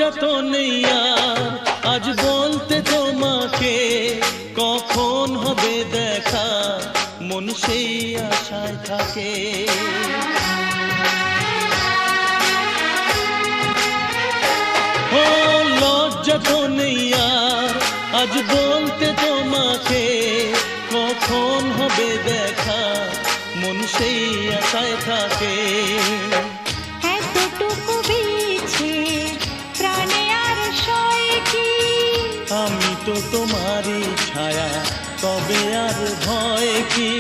লজ্জা তো নেই আর আজ বলতে তোমাকে, কখন হবে দেখা মন সেই আশায় থাকে। ও লজ্জা তো নেই আর আজ বলতে তোমাকে, কখন হবে দেখা মন সেই আশায় থাকে। এতটুকু বিছে প্রাণে আর সয় কি, আমি তো তোমারই ছায়া, তবে আর ভয় কি।